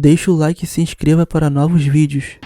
Deixa o like e se inscreva para novos vídeos.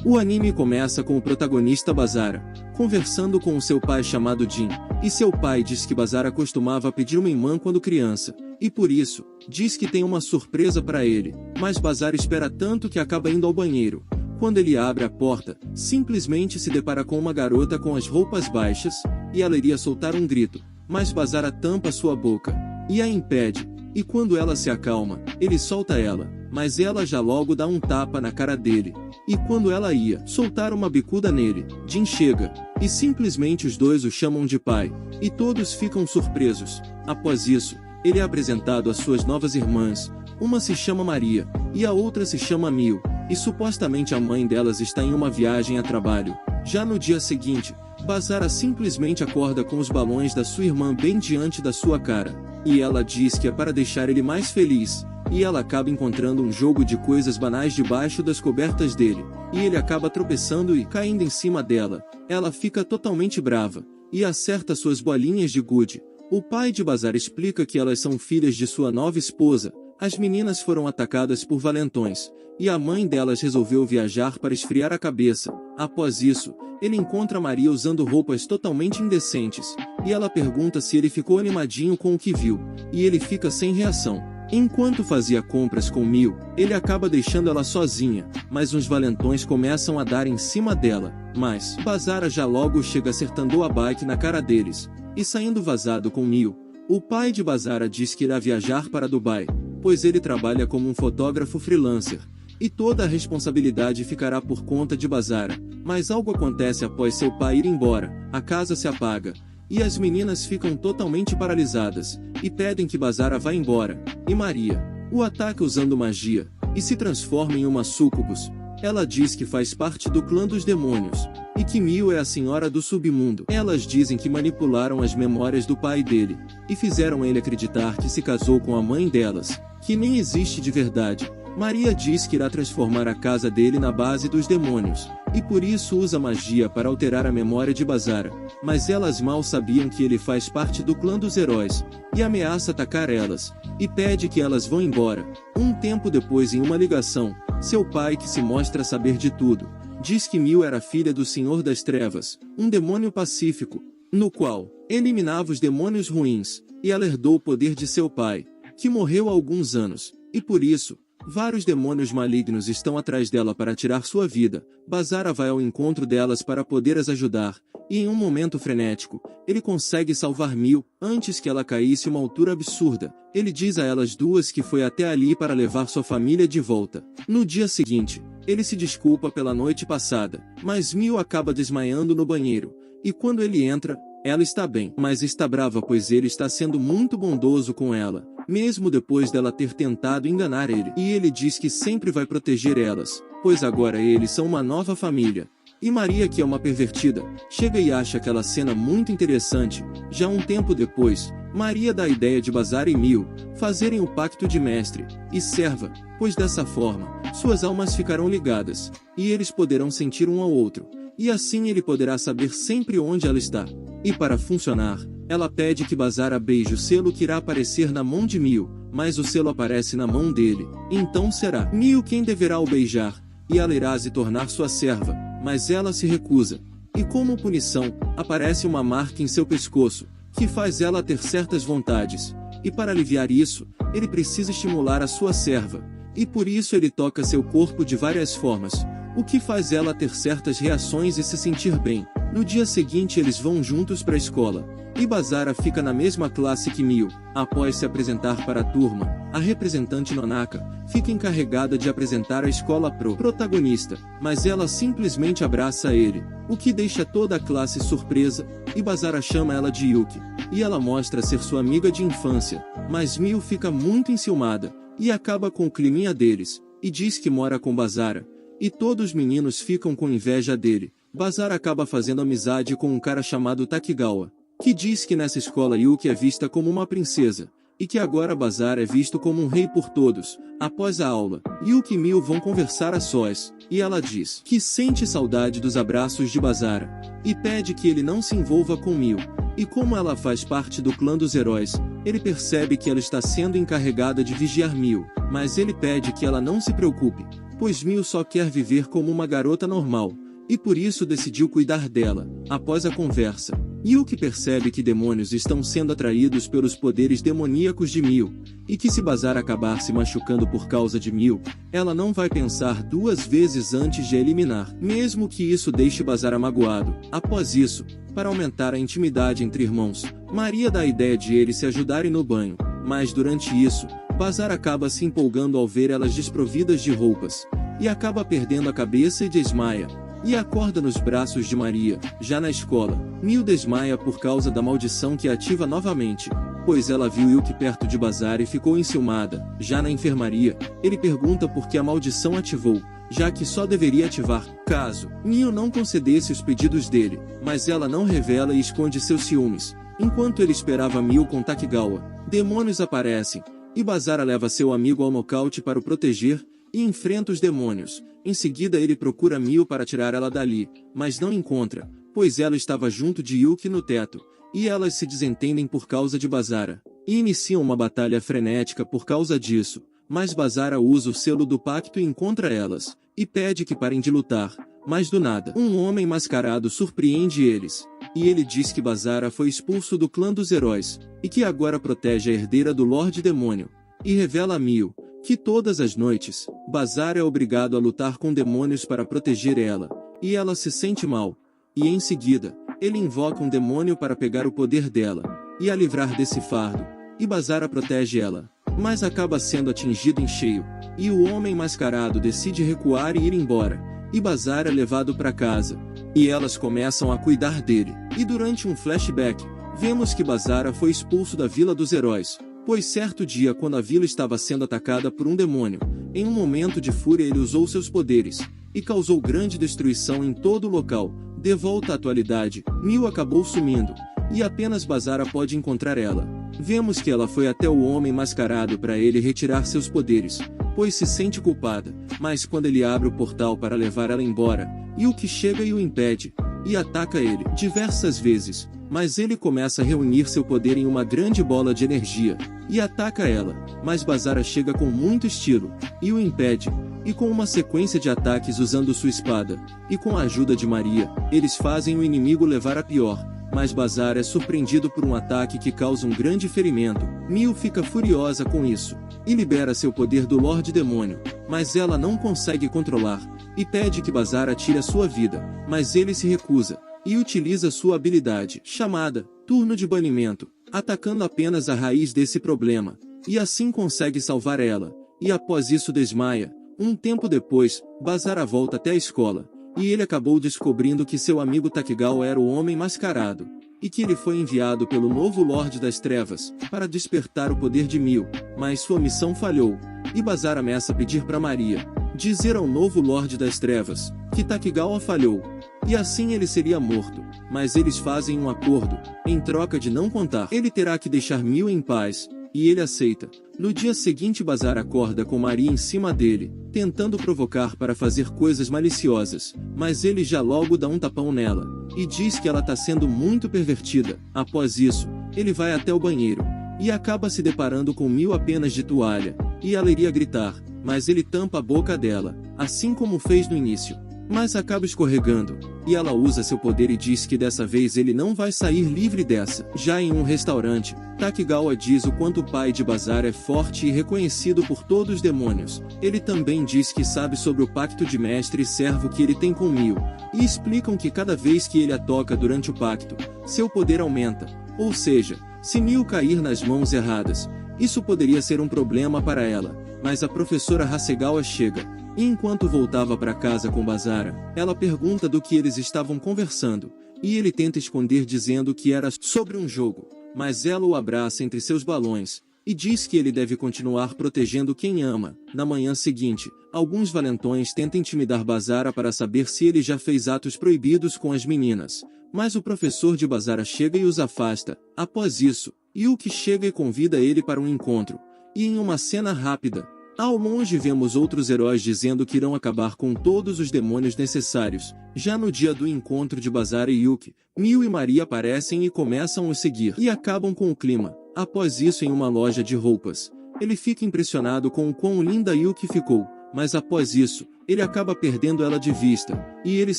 O anime começa com o protagonista Basara conversando com o seu pai chamado Jin, e seu pai diz que Basara costumava pedir uma irmã quando criança, e por isso, diz que tem uma surpresa para ele, mas Basara espera tanto que acaba indo ao banheiro. Quando ele abre a porta, simplesmente se depara com uma garota com as roupas baixas, e ela iria soltar um grito, mas Basara tampa sua boca, e a impede, e quando ela se acalma, ele solta ela, mas ela já logo dá um tapa na cara dele. E quando ela ia soltar uma bicuda nele, Jin chega, e simplesmente os dois o chamam de pai, e todos ficam surpresos. Após isso, ele é apresentado às suas novas irmãs, uma se chama Maria, e a outra se chama Mil, e supostamente a mãe delas está em uma viagem a trabalho. Já no dia seguinte, Basara simplesmente acorda com os balões da sua irmã bem diante da sua cara, e ela diz que é para deixar ele mais feliz. E ela acaba encontrando um jogo de coisas banais debaixo das cobertas dele, e ele acaba tropeçando e caindo em cima dela. Ela fica totalmente brava, e acerta suas bolinhas de gude. O pai de Basara explica que elas são filhas de sua nova esposa. As meninas foram atacadas por valentões, e a mãe delas resolveu viajar para esfriar a cabeça. Após isso, ele encontra Maria usando roupas totalmente indecentes, e ela pergunta se ele ficou animadinho com o que viu, e ele fica sem reação. Enquanto fazia compras com Mil, ele acaba deixando ela sozinha, mas uns valentões começam a dar em cima dela, mas Basara já logo chega acertando a bike na cara deles, e saindo vazado com Mil. O pai de Basara diz que irá viajar para Dubai, pois ele trabalha como um fotógrafo freelancer, e toda a responsabilidade ficará por conta de Basara, mas algo acontece após seu pai ir embora, a casa se apaga, e as meninas ficam totalmente paralisadas, e pedem que Basara vá embora, e Maria o ataca usando magia, e se transforma em uma súcubus. Ela diz que faz parte do clã dos demônios, e que Mil é a senhora do submundo. Elas dizem que manipularam as memórias do pai dele, e fizeram ele acreditar que se casou com a mãe delas, que nem existe de verdade. Maria diz que irá transformar a casa dele na base dos demônios, e por isso usa magia para alterar a memória de Basara, mas elas mal sabiam que ele faz parte do clã dos heróis, e ameaça atacar elas, e pede que elas vão embora. Um tempo depois, em uma ligação, seu pai, que se mostra saber de tudo, diz que Mil era filha do Senhor das Trevas, um demônio pacífico, no qual eliminava os demônios ruins, e ela herdou o poder de seu pai, que morreu há alguns anos, e por isso, vários demônios malignos estão atrás dela para tirar sua vida. Basara vai ao encontro delas para poder as ajudar, e em um momento frenético, ele consegue salvar Mil, antes que ela caísse uma altura absurda. Ele diz a elas duas que foi até ali para levar sua família de volta. No dia seguinte, ele se desculpa pela noite passada, mas Mil acaba desmaiando no banheiro, e quando ele entra, ela está bem, mas está brava pois ele está sendo muito bondoso com ela, mesmo depois dela ter tentado enganar ele. E ele diz que sempre vai proteger elas, pois agora eles são uma nova família. E Maria, que é uma pervertida, chega e acha aquela cena muito interessante. Já um tempo depois, Maria dá a ideia de Basara e Mil fazerem o pacto de mestre e serva, pois dessa forma, suas almas ficarão ligadas, e eles poderão sentir um ao outro, e assim ele poderá saber sempre onde ela está. E para funcionar, ela pede que Basara beije o selo que irá aparecer na mão de Mil, mas o selo aparece na mão dele, então será Mil quem deverá o beijar, e ela irá se tornar sua serva, mas ela se recusa. E como punição, aparece uma marca em seu pescoço, que faz ela ter certas vontades, e para aliviar isso, ele precisa estimular a sua serva, e por isso ele toca seu corpo de várias formas, o que faz ela ter certas reações e se sentir bem. No dia seguinte eles vão juntos para a escola, e Basara fica na mesma classe que Mil. Após se apresentar para a turma, a representante Nonaka fica encarregada de apresentar a escola pro protagonista, mas ela simplesmente abraça ele, o que deixa toda a classe surpresa, e Basara chama ela de Yuki, e ela mostra ser sua amiga de infância, mas Mil fica muito enciumada, e acaba com o climinha deles, e diz que mora com Basara, e todos os meninos ficam com inveja dele. Basara acaba fazendo amizade com um cara chamado Takigawa, que diz que nessa escola Yuki é vista como uma princesa, e que agora Basara é visto como um rei por todos. Após a aula, Yuki e Mil vão conversar a sós, e ela diz que sente saudade dos abraços de Basara, e pede que ele não se envolva com Mil. E como ela faz parte do clã dos heróis, Ele percebe que ela está sendo encarregada de vigiar Mil, mas ele pede que ela não se preocupe, pois Mil só quer viver como uma garota normal, e por isso decidiu cuidar dela. Após a conversa, Yuki percebe que demônios estão sendo atraídos pelos poderes demoníacos de Mil, e que se Bazar acabar se machucando por causa de Mil, ela não vai pensar duas vezes antes de a eliminar, mesmo que isso deixe Bazar magoado. Após isso, para aumentar a intimidade entre irmãos, Maria dá a ideia de eles se ajudarem no banho, mas durante isso, Bazar acaba se empolgando ao ver elas desprovidas de roupas, e acaba perdendo a cabeça e desmaia, e acorda nos braços de Maria. Já na escola, Mil desmaia por causa da maldição que ativa novamente, pois ela viu Yuki perto de Bazar e ficou enciumada. Já na enfermaria, ele pergunta por que a maldição ativou, já que só deveria ativar caso Mil não concedesse os pedidos dele, mas ela não revela e esconde seus ciúmes. Enquanto ele esperava Mil com Takigawa, demônios aparecem, e Bazar leva seu amigo ao nocaute para o proteger, e enfrenta os demônios. Em seguida ele procura Mil para tirar ela dali, mas não encontra, pois ela estava junto de Yuki no teto, e elas se desentendem por causa de Bazara, e iniciam uma batalha frenética por causa disso, mas Bazara usa o selo do pacto e encontra elas, e pede que parem de lutar, mas do nada, um homem mascarado surpreende eles, e ele diz que Bazara foi expulso do clã dos heróis, e que agora protege a herdeira do Lorde Demônio, e revela a Mil que todas as noites, Bazar é obrigado a lutar com demônios para proteger ela, e ela se sente mal, e em seguida, ele invoca um demônio para pegar o poder dela, e a livrar desse fardo, e Bazar a protege ela, mas acaba sendo atingido em cheio, e o homem mascarado decide recuar e ir embora, e Bazar é levado para casa, e elas começam a cuidar dele, e durante um flashback, vemos que Bazara foi expulso da Vila dos Heróis, pois certo dia quando a vila estava sendo atacada por um demônio, em um momento de fúria ele usou seus poderes, e causou grande destruição em todo o local. De volta à atualidade, Mil acabou sumindo, e apenas Bazara pode encontrar ela. Vemos que ela foi até o homem mascarado para ele retirar seus poderes, pois se sente culpada, mas quando ele abre o portal para levar ela embora, Yuki chega e o impede, e ataca ele diversas vezes, mas ele começa a reunir seu poder em uma grande bola de energia, e ataca ela, mas Bazara chega com muito estilo, e o impede, e com uma sequência de ataques usando sua espada, e com a ajuda de Maria, eles fazem o inimigo levar a pior, mas Bazar é surpreendido por um ataque que causa um grande ferimento. Mil fica furiosa com isso, e libera seu poder do Lorde Demônio, mas ela não consegue controlar, e pede que Bazar tire a sua vida, mas ele se recusa, e utiliza sua habilidade, chamada Turno de Banimento, atacando apenas a raiz desse problema, e assim consegue salvar ela, e após isso desmaia. Um tempo depois, Bazara volta até a escola, e ele acabou descobrindo que seu amigo Takigawa era o homem mascarado, e que ele foi enviado pelo novo Lorde das Trevas, para despertar o poder de Mil, mas sua missão falhou, e Bazara ameaça pedir para Maria dizer ao novo Lorde das Trevas que Takigawa falhou, e assim ele seria morto, mas eles fazem um acordo, em troca de não contar. Ele terá que deixar Mil em paz, e ele aceita. No dia seguinte Bazar acorda com Maria em cima dele, tentando provocar para fazer coisas maliciosas, mas ele já logo dá um tapão nela, e diz que ela está sendo muito pervertida. Após isso, ele vai até o banheiro, e acaba se deparando com Mil apenas de toalha, e ela iria gritar, mas ele tampa a boca dela, assim como fez no início. Mas acaba escorregando, e ela usa seu poder e diz que dessa vez ele não vai sair livre dessa. Já em um restaurante, Takigawa diz o quanto o pai de Bazar é forte e reconhecido por todos os demônios. Ele também diz que sabe sobre o pacto de mestre e servo que ele tem com Mil, e explicam que cada vez que ele a toca durante o pacto, seu poder aumenta, ou seja, se Mil cair nas mãos erradas, isso poderia ser um problema para ela, mas a professora Hasegawa chega. E enquanto voltava para casa com Bazara, ela pergunta do que eles estavam conversando, e ele tenta esconder dizendo que era sobre um jogo, mas ela o abraça entre seus balões, e diz que ele deve continuar protegendo quem ama. Na manhã seguinte, alguns valentões tentam intimidar Bazara para saber se ele já fez atos proibidos com as meninas, mas o professor de Bazara chega e os afasta. Após isso, Yuki chega e convida ele para um encontro, e em uma cena rápida, ao longe vemos outros heróis dizendo que irão acabar com todos os demônios necessários. Já no dia do encontro de Bazara e Yuki, Mil e Maria aparecem e começam a os seguir, e acabam com o clima. Após isso, em uma loja de roupas, ele fica impressionado com o quão linda Yuki ficou, mas após isso, ele acaba perdendo ela de vista, e eles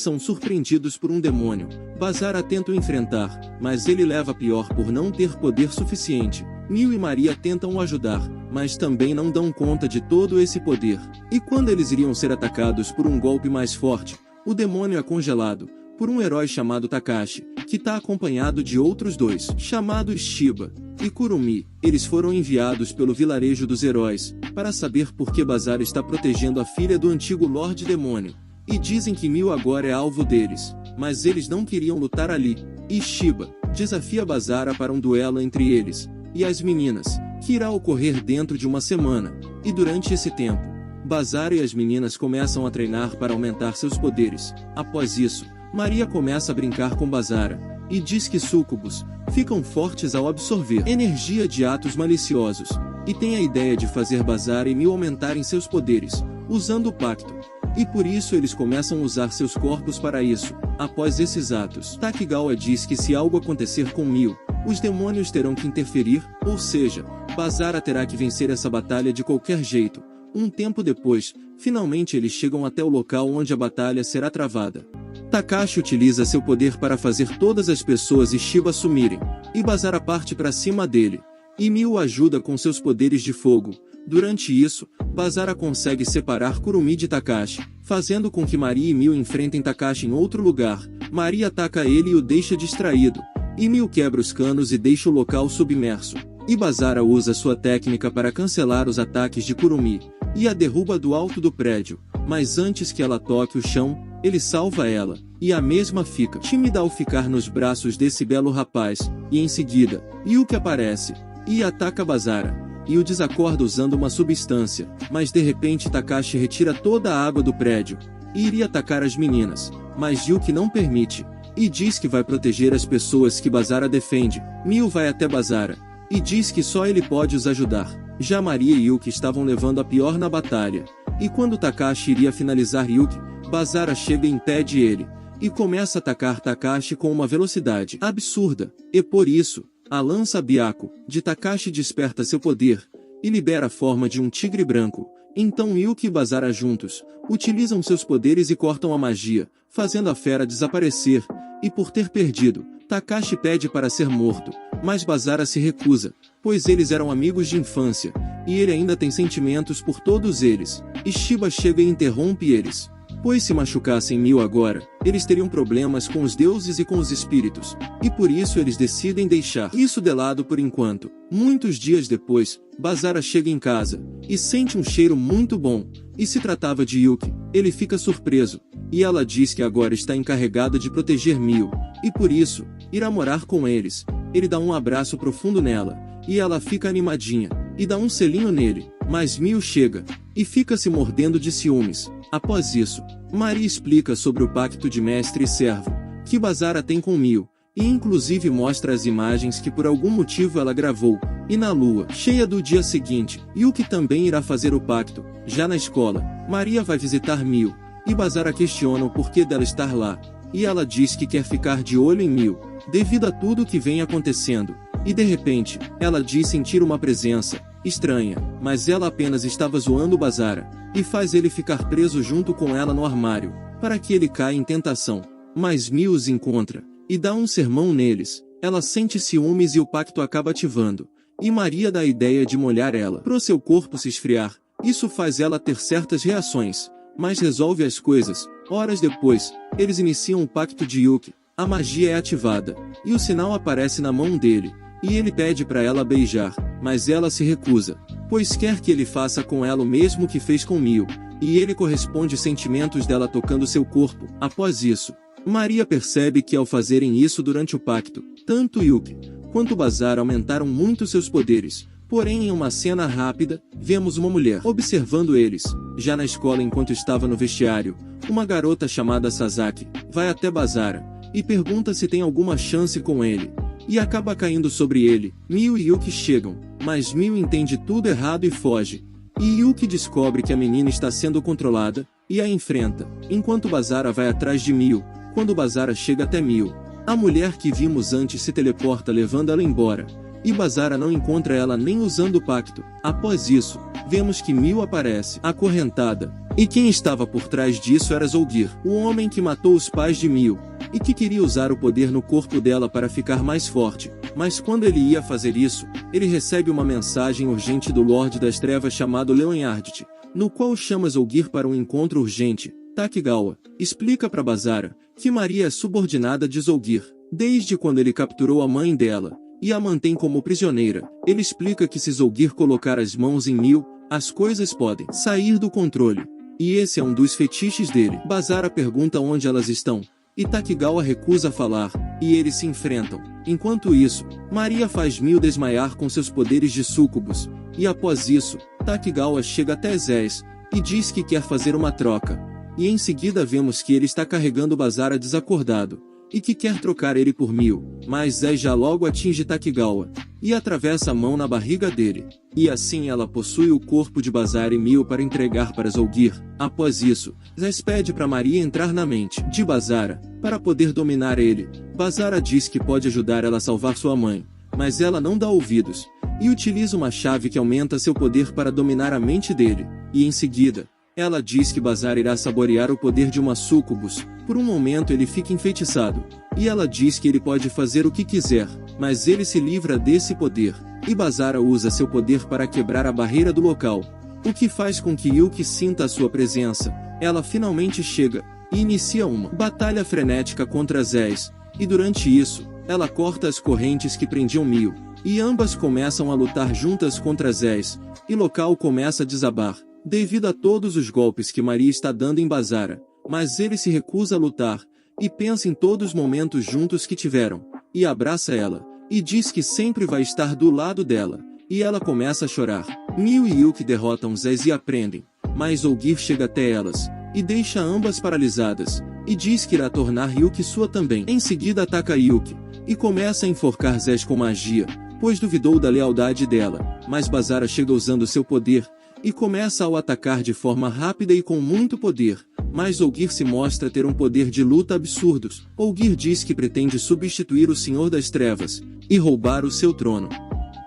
são surpreendidos por um demônio. Basara tenta o enfrentar, mas ele leva pior por não ter poder suficiente. Mio e Maria tentam o ajudar, mas também não dão conta de todo esse poder. E quando eles iriam ser atacados por um golpe mais forte, o demônio é congelado por um herói chamado Takashi, que está acompanhado de outros dois, chamados Shiba e Kurumi. Eles foram enviados pelo vilarejo dos heróis, para saber por que Basara está protegendo a filha do antigo Lorde Demônio. E dizem que Mio agora é alvo deles, mas eles não queriam lutar ali. E Shiba desafia Basara para um duelo entre eles e as meninas, que irá ocorrer dentro de uma semana. E durante esse tempo, Basara e as meninas começam a treinar para aumentar seus poderes. Após isso, Maria começa a brincar com Basara, e diz que súcubos ficam fortes ao absorver energia de atos maliciosos, e tem a ideia de fazer Basara e Mio aumentarem seus poderes, usando o pacto. E por isso eles começam a usar seus corpos para isso. Após esses atos, Takigawa diz que se algo acontecer com Mio, os demônios terão que interferir, ou seja, Basara terá que vencer essa batalha de qualquer jeito. Um tempo depois, finalmente eles chegam até o local onde a batalha será travada. Takashi utiliza seu poder para fazer todas as pessoas e Shiba sumirem, e Basara parte para cima dele. E Mio o ajuda com seus poderes de fogo. Durante isso, Basara consegue separar Kurumi de Takashi, fazendo com que Maria e Mio enfrentem Takashi em outro lugar. Maria ataca ele e o deixa distraído, e Mio quebra os canos e deixa o local submerso. E Basara usa sua técnica para cancelar os ataques de Kurumi, e a derruba do alto do prédio. Mas antes que ela toque o chão, ele salva ela, e a mesma fica tímida ao ficar nos braços desse belo rapaz, e em seguida, Yuki aparece, e ataca Basara, e o desacorda usando uma substância, mas de repente Takashi retira toda a água do prédio, e iria atacar as meninas, mas Yuki não permite, e diz que vai proteger as pessoas que Basara defende. Mio vai até Basara, e diz que só ele pode os ajudar. Já Maria e Yuki estavam levando a pior na batalha, e quando Takashi iria finalizar Yuki, Basara chega e impede ele, e começa a atacar Takashi com uma velocidade absurda, e por isso, a lança Byaku de Takashi desperta seu poder, e libera a forma de um tigre branco. Então Yuki e Basara juntos, utilizam seus poderes e cortam a magia, fazendo a fera desaparecer, e por ter perdido, Takashi pede para ser morto, mas Basara se recusa, pois eles eram amigos de infância, e ele ainda tem sentimentos por todos eles, e Shiba chega e interrompe eles. Pois se machucassem Mio agora, eles teriam problemas com os deuses e com os espíritos, e por isso eles decidem deixar isso de lado por enquanto. Muitos dias depois, Basara chega em casa, e sente um cheiro muito bom, e se tratava de Yuki. Ele fica surpreso, e ela diz que agora está encarregada de proteger Mio, e por isso, irá morar com eles. Ele dá um abraço profundo nela, e ela fica animadinha, e dá um selinho nele, mas Mio chega, e fica se mordendo de ciúmes. Após isso, Maria explica sobre o pacto de mestre e servo, que Basara tem com Mio, e inclusive mostra as imagens que por algum motivo ela gravou, e na lua cheia do dia seguinte, Yuki também irá fazer o pacto. Já na escola, Maria vai visitar Mio, e Basara questiona o porquê dela estar lá, e ela diz que quer ficar de olho em Mio, devido a tudo o que vem acontecendo, e de repente, ela diz sentir uma presença estranha, mas ela apenas estava zoando Basara, e faz ele ficar preso junto com ela no armário, para que ele caia em tentação. Mas Mio os encontra, e dá um sermão neles. Ela sente ciúmes e o pacto acaba ativando, e Maria dá a ideia de molhar ela, pro seu corpo se esfriar. Isso faz ela ter certas reações, mas resolve as coisas. Horas depois, eles iniciam o pacto de Yuki. A magia é ativada, e o sinal aparece na mão dele, e ele pede para ela beijar, mas ela se recusa, pois quer que ele faça com ela o mesmo que fez com Mio, e ele corresponde aos sentimentos dela tocando seu corpo. Após isso, Maria percebe que ao fazerem isso durante o pacto, tanto Yuki quanto Basara aumentaram muito seus poderes. Porém, em uma cena rápida, vemos uma mulher observando eles. Já na escola, enquanto estava no vestiário, uma garota chamada Sasaki vai até Basara e pergunta se tem alguma chance com ele, e acaba caindo sobre ele. Mio e Yuki chegam, mas Mio entende tudo errado e foge. E Yuki descobre que a menina está sendo controlada, e a enfrenta, enquanto Basara vai atrás de Mio. Quando Basara chega até Mio, a mulher que vimos antes se teleporta levando ela embora, e Bazara não encontra ela nem usando o pacto. Após isso, vemos que Mil aparece, acorrentada, e quem estava por trás disso era Zolgyr, o homem que matou os pais de Mil, e que queria usar o poder no corpo dela para ficar mais forte. Mas quando ele ia fazer isso, ele recebe uma mensagem urgente do Lorde das Trevas chamado Leonhard, no qual chama Zolgyr para um encontro urgente. Takigawa explica para Bazara que Maria é subordinada de Zolgyr, desde quando ele capturou a mãe dela, e a mantém como prisioneira. Ele explica que se Zolgyr colocar as mãos em Mil, as coisas podem sair do controle. E esse é um dos fetiches dele. Bazara pergunta onde elas estão, e Takigawa recusa falar, e eles se enfrentam. Enquanto isso, Maria faz Mil desmaiar com seus poderes de súcubus, e após isso, Takigawa chega até Zez, e diz que quer fazer uma troca. E em seguida vemos que ele está carregando Bazara desacordado, e que quer trocar ele por Mil, mas Zez já logo atinge Takigawa, e atravessa a mão na barriga dele. E assim ela possui o corpo de Bazara e Mil para entregar para Zolgyr. Após isso, Zez pede para Maria entrar na mente de Bazara, para poder dominar ele. Bazara diz que pode ajudar ela a salvar sua mãe, mas ela não dá ouvidos, e utiliza uma chave que aumenta seu poder para dominar a mente dele, e em seguida, ela diz que Bazara irá saborear o poder de uma súcubus. Por um momento ele fica enfeitiçado, e ela diz que ele pode fazer o que quiser, mas ele se livra desse poder, e Bazara usa seu poder para quebrar a barreira do local, o que faz com que Yuki sinta a sua presença. Ela finalmente chega, e inicia uma batalha frenética contra Zez, e durante isso, ela corta as correntes que prendiam Mil, e ambas começam a lutar juntas contra Zez, e o local começa a desabar, devido a todos os golpes que Maria está dando em Bazara, mas ele se recusa a lutar, e pensa em todos os momentos juntos que tiveram, e abraça ela, e diz que sempre vai estar do lado dela, e ela começa a chorar. Mil e Yuki derrotam Zez e aprendem, mas Zolgyr chega até elas, e deixa ambas paralisadas, e diz que irá tornar Yuki sua também. Em seguida ataca Yuki, e começa a enforcar Zez com magia, pois duvidou da lealdade dela, mas Bazara chega usando seu poder, e começa a o atacar de forma rápida e com muito poder, mas Zolgyr se mostra ter um poder de luta absurdos. Zolgyr diz que pretende substituir o Senhor das Trevas, e roubar o seu trono.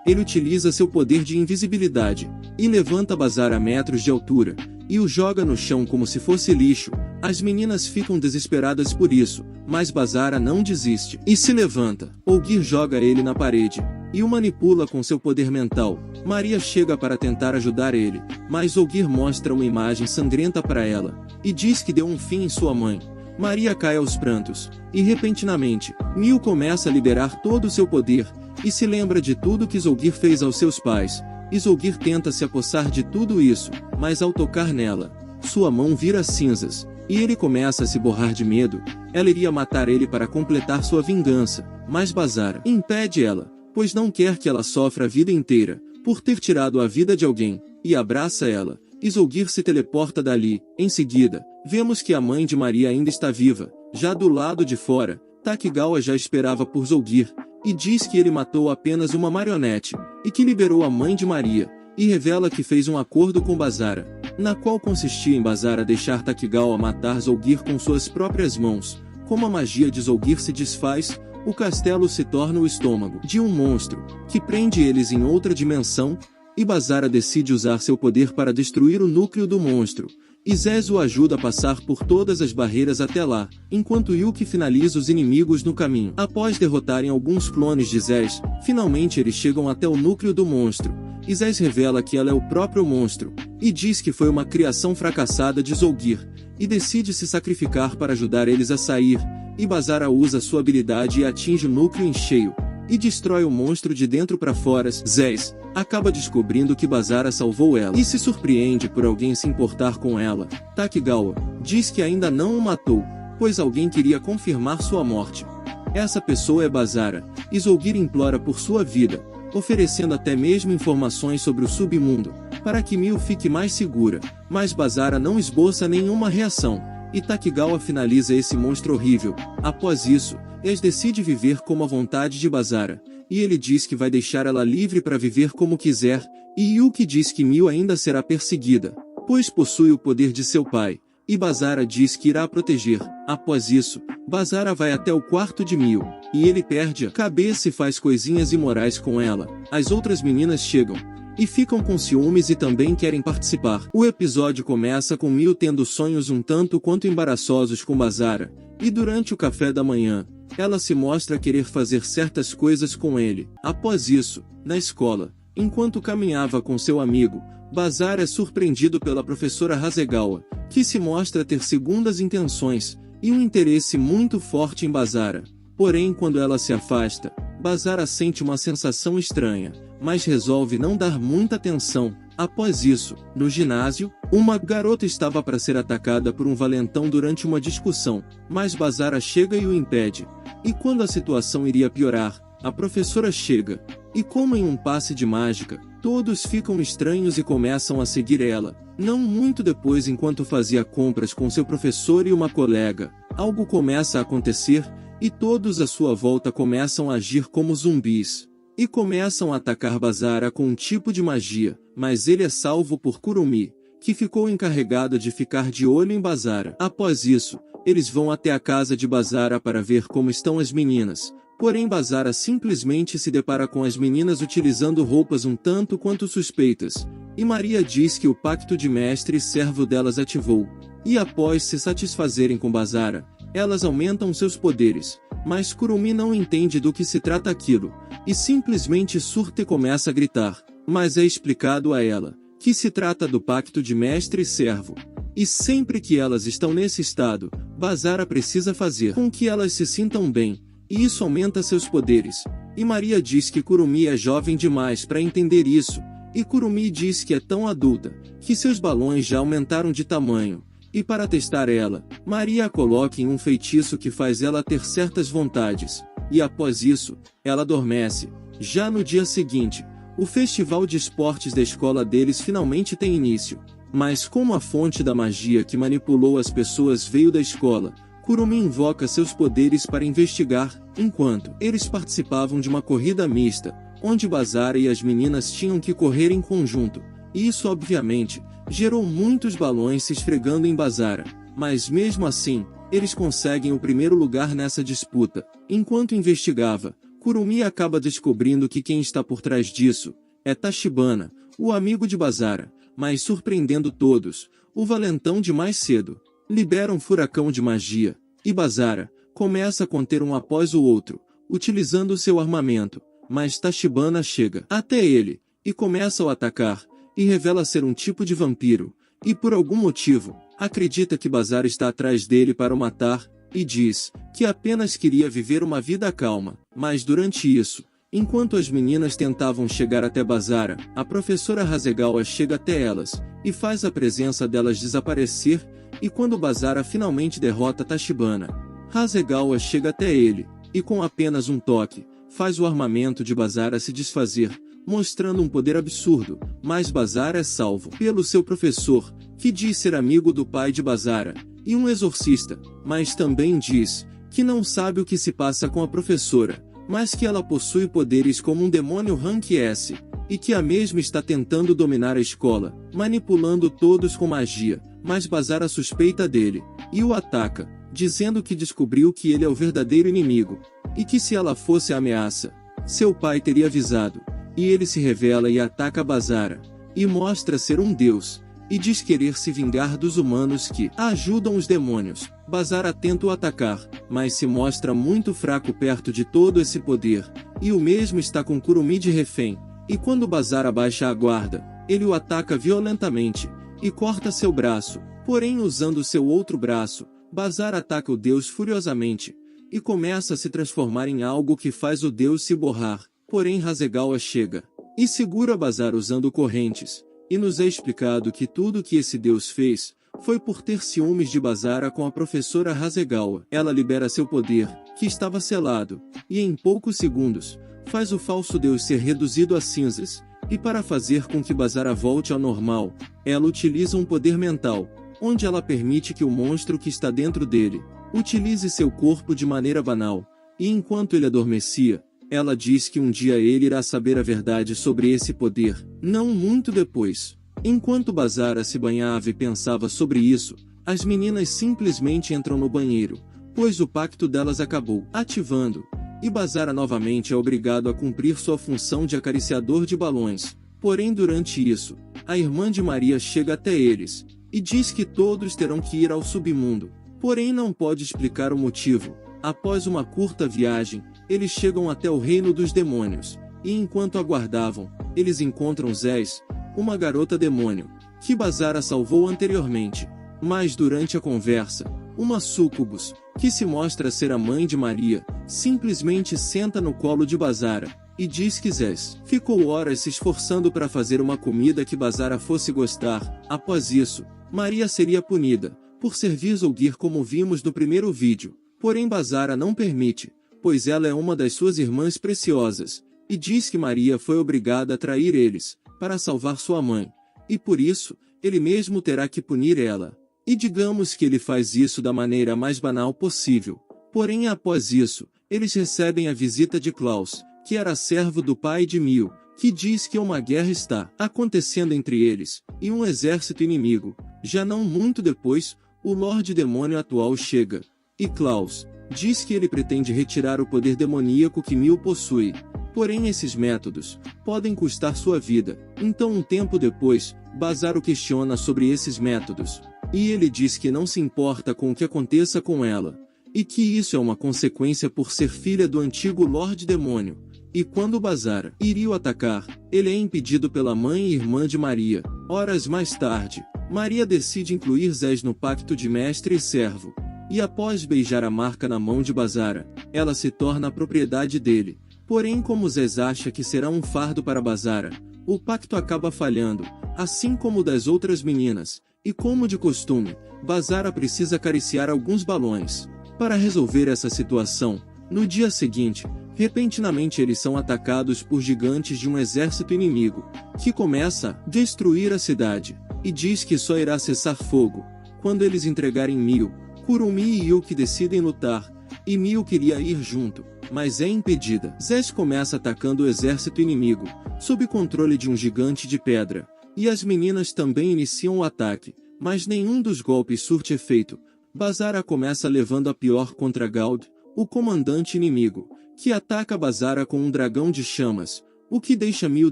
Ele utiliza seu poder de invisibilidade, e levanta Bazara a metros de altura, e o joga no chão como se fosse lixo. As meninas ficam desesperadas por isso, mas Bazara não desiste, e se levanta. Zolgyr joga ele na parede, e o manipula com seu poder mental. Maria chega para tentar ajudar ele, mas Zolgyr mostra uma imagem sangrenta para ela, e diz que deu um fim em sua mãe. Maria cai aos prantos, e repentinamente, Mil começa a liberar todo o seu poder, e se lembra de tudo que Zolgyr fez aos seus pais, e Zolgyr tenta se apossar de tudo isso, mas ao tocar nela, sua mão vira cinzas, e ele começa a se borrar de medo. Ela iria matar ele para completar sua vingança, mas Bazara impede ela, pois não quer que ela sofra a vida inteira, por ter tirado a vida de alguém, e abraça ela, e Zolgyr se teleporta dali. Em seguida, vemos que a mãe de Maria ainda está viva. Já do lado de fora, Takigawa já esperava por Zolgyr, e diz que ele matou apenas uma marionete, e que liberou a mãe de Maria, e revela que fez um acordo com Bazara, na qual consistia em Bazara deixar Takigawa matar Zolgyr com suas próprias mãos. Como a magia de Zolgyr se desfaz, o castelo se torna o estômago de um monstro, que prende eles em outra dimensão, e Bazara decide usar seu poder para destruir o núcleo do monstro, e Zez o ajuda a passar por todas as barreiras até lá, enquanto Yuki finaliza os inimigos no caminho. Após derrotarem alguns clones de Zez, finalmente eles chegam até o núcleo do monstro, e Zez revela que ela é o próprio monstro, e diz que foi uma criação fracassada de Zolgyr, e decide se sacrificar para ajudar eles a sair, e Bazara usa sua habilidade e atinge o núcleo em cheio, e destrói o monstro de dentro para fora. Zez acaba descobrindo que Bazara salvou ela, e se surpreende por alguém se importar com ela. Takigawa diz que ainda não o matou, pois alguém queria confirmar sua morte. Essa pessoa é Bazara, e Zolgyr implora por sua vida, oferecendo até mesmo informações sobre o submundo, para que Mil fique mais segura, mas Bazara não esboça nenhuma reação, e Takigawa finaliza esse monstro horrível. Após isso, Zez decide viver como a vontade de Bazara, e ele diz que vai deixar ela livre para viver como quiser, e Yuki diz que Mil ainda será perseguida, pois possui o poder de seu pai, e Bazara diz que irá proteger. Após isso, Bazara vai até o quarto de Mio, e ele perde a cabeça e faz coisinhas imorais com ela. As outras meninas chegam e ficam com ciúmes e também querem participar. O episódio começa com Mio tendo sonhos um tanto quanto embaraçosos com Bazara, e durante o café da manhã, ela se mostra querer fazer certas coisas com ele. Após isso, na escola, enquanto caminhava com seu amigo, Bazara é surpreendido pela professora Hasegawa, que se mostra ter segundas intenções e um interesse muito forte em Bazara. Porém, quando ela se afasta, Bazara sente uma sensação estranha, mas resolve não dar muita atenção. Após isso, no ginásio, uma garota estava para ser atacada por um valentão durante uma discussão, mas Bazara chega e o impede. E quando a situação iria piorar, a professora chega, e como em um passe de mágica, todos ficam estranhos e começam a seguir ela. Não muito depois, enquanto fazia compras com seu professor e uma colega, algo começa a acontecer, e todos à sua volta começam a agir como zumbis, e começam a atacar Bazara com um tipo de magia, mas ele é salvo por Kurumi, que ficou encarregada de ficar de olho em Bazara. Após isso, eles vão até a casa de Bazara para ver como estão as meninas. Porém, Bazara simplesmente se depara com as meninas utilizando roupas um tanto quanto suspeitas, e Maria diz que o pacto de mestre e servo delas ativou, e após se satisfazerem com Bazara, elas aumentam seus poderes, mas Kurumi não entende do que se trata aquilo, e simplesmente surta e começa a gritar, mas é explicado a ela, que se trata do pacto de mestre e servo, e sempre que elas estão nesse estado, Bazara precisa fazer com que elas se sintam bem, e isso aumenta seus poderes, e Maria diz que Kurumi é jovem demais para entender isso, e Kurumi diz que é tão adulta, que seus balões já aumentaram de tamanho, e para testar ela, Maria a coloca em um feitiço que faz ela ter certas vontades, e após isso, ela adormece. Já no dia seguinte, o festival de esportes da escola deles finalmente tem início, mas como a fonte da magia que manipulou as pessoas veio da escola, Kurumi invoca seus poderes para investigar, enquanto eles participavam de uma corrida mista, onde Bazara e as meninas tinham que correr em conjunto, e isso obviamente gerou muitos balões se esfregando em Bazara, mas mesmo assim, eles conseguem o primeiro lugar nessa disputa. Enquanto investigava, Kurumi acaba descobrindo que quem está por trás disso é Tachibana, o amigo de Bazara, mas surpreendendo todos, o valentão de mais cedo libera um furacão de magia, e Bazara começa a conter um após o outro, utilizando seu armamento, mas Tachibana chega até ele, e começa a o atacar, e revela ser um tipo de vampiro, e por algum motivo, acredita que Bazara está atrás dele para o matar, e diz que apenas queria viver uma vida calma. Mas durante isso, enquanto as meninas tentavam chegar até Bazara, a professora Hasegawa chega até elas, e faz a presença delas desaparecer, e quando Bazara finalmente derrota Tachibana, Hasegawa chega até ele, e com apenas um toque, faz o armamento de Bazara se desfazer, mostrando um poder absurdo, mas Bazara é salvo pelo seu professor, que diz ser amigo do pai de Bazara, e um exorcista, mas também diz que não sabe o que se passa com a professora, mas que ela possui poderes como um demônio Rank S, e que a mesma está tentando dominar a escola, manipulando todos com magia, mas Bazara suspeita dele, e o ataca, dizendo que descobriu que ele é o verdadeiro inimigo, e que se ela fosse a ameaça, seu pai teria avisado. E ele se revela e ataca Bazara, e mostra ser um deus, e diz querer se vingar dos humanos que ajudam os demônios. Bazara tenta o atacar, mas se mostra muito fraco perto de todo esse poder, e o mesmo está com Kurumi de refém, e quando Bazara baixa a guarda, ele o ataca violentamente, e corta seu braço, porém usando seu outro braço, Bazara ataca o deus furiosamente, e começa a se transformar em algo que faz o deus se borrar. Porém Hasegawa chega e segura Bazara usando correntes, e nos é explicado que tudo que esse deus fez foi por ter ciúmes de Bazara com a professora Hasegawa. Ela libera seu poder, que estava selado, e em poucos segundos, faz o falso deus ser reduzido a cinzas, e para fazer com que Bazara volte ao normal, ela utiliza um poder mental, onde ela permite que o monstro que está dentro dele utilize seu corpo de maneira banal, e enquanto ele adormecia, ela diz que um dia ele irá saber a verdade sobre esse poder, não muito depois. Enquanto Bazara se banhava e pensava sobre isso, as meninas simplesmente entram no banheiro, pois o pacto delas acabou, ativando, e Bazara novamente é obrigado a cumprir sua função de acariciador de balões. Porém, durante isso, a irmã de Maria chega até eles, e diz que todos terão que ir ao submundo, porém não pode explicar o motivo. Após uma curta viagem, eles chegam até o reino dos demônios, e enquanto aguardavam, eles encontram Zés, uma garota demônio, que Bazara salvou anteriormente. Mas durante a conversa, uma súcubus, que se mostra ser a mãe de Maria, simplesmente senta no colo de Bazara, e diz que Zés ficou horas se esforçando para fazer uma comida que Bazara fosse gostar. Após isso, Maria seria punida, por ser Vizolgir como vimos no primeiro vídeo, porém Bazara não permite, pois ela é uma das suas irmãs preciosas, e diz que Maria foi obrigada a trair eles, para salvar sua mãe, e por isso, ele mesmo terá que punir ela. E digamos que ele faz isso da maneira mais banal possível. Porém, após isso, eles recebem a visita de Klaus, que era servo do pai de Mil, que diz que uma guerra está acontecendo entre eles, e um exército inimigo. Já não muito depois, o Lorde Demônio atual chega, e Klaus diz que ele pretende retirar o poder demoníaco que Mil possui. Porém, esses métodos podem custar sua vida. Então, um tempo depois, Bazara o questiona sobre esses métodos, e ele diz que não se importa com o que aconteça com ela, e que isso é uma consequência por ser filha do antigo Lorde Demônio. E quando Bazara iria o atacar, ele é impedido pela mãe e irmã de Maria. Horas mais tarde, Maria decide incluir Zés no pacto de mestre e servo, e após beijar a marca na mão de Bazara, ela se torna a propriedade dele. Porém, como Zés acha que será um fardo para Bazara, o pacto acaba falhando, assim como o das outras meninas, e como de costume, Bazara precisa acariciar alguns balões. Para resolver essa situação, no dia seguinte, repentinamente eles são atacados por gigantes de um exército inimigo, que começa a destruir a cidade, e diz que só irá cessar fogo quando eles entregarem Mil. Kurumi e Yuki decidem lutar, e Mil queria ir junto, mas é impedida. Zés começa atacando o exército inimigo, sob controle de um gigante de pedra, e as meninas também iniciam o ataque, mas nenhum dos golpes surte efeito. Bazara começa levando a pior contra Gaud, o comandante inimigo, que ataca Bazara com um dragão de chamas, o que deixa Mil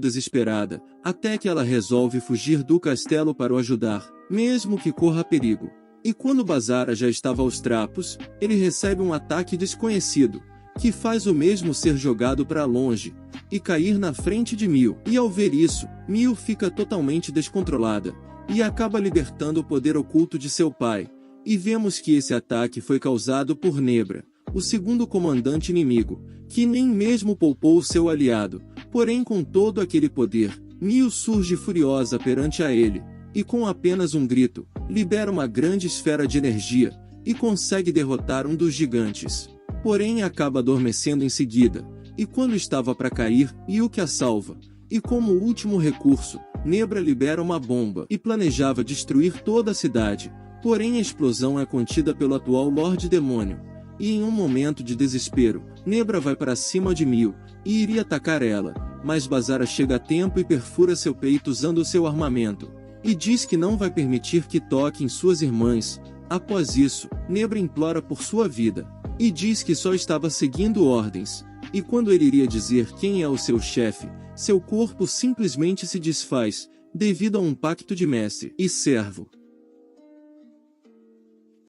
desesperada, até que ela resolve fugir do castelo para o ajudar, mesmo que corra perigo. E quando Bazara já estava aos trapos, ele recebe um ataque desconhecido, que faz o mesmo ser jogado para longe, e cair na frente de Mil. E ao ver isso, Mil fica totalmente descontrolada, e acaba libertando o poder oculto de seu pai. E vemos que esse ataque foi causado por Nebra, o segundo comandante inimigo, que nem mesmo poupou seu aliado. Porém, com todo aquele poder, Mil surge furiosa perante a ele, e com apenas um grito, libera uma grande esfera de energia, e consegue derrotar um dos gigantes. Porém, acaba adormecendo em seguida, e quando estava para cair, Yuki a salva. E como último recurso, Nebra libera uma bomba, e planejava destruir toda a cidade. Porém, a explosão é contida pelo atual Lorde Demônio. E em um momento de desespero, Nebra vai para cima de Mil, e iria atacar ela, mas Bazara chega a tempo e perfura seu peito usando seu armamento, e diz que não vai permitir que toque em suas irmãs. Após isso, Nebra implora por sua vida, e diz que só estava seguindo ordens, e quando ele iria dizer quem é o seu chefe, seu corpo simplesmente se desfaz, devido a um pacto de mestre e servo.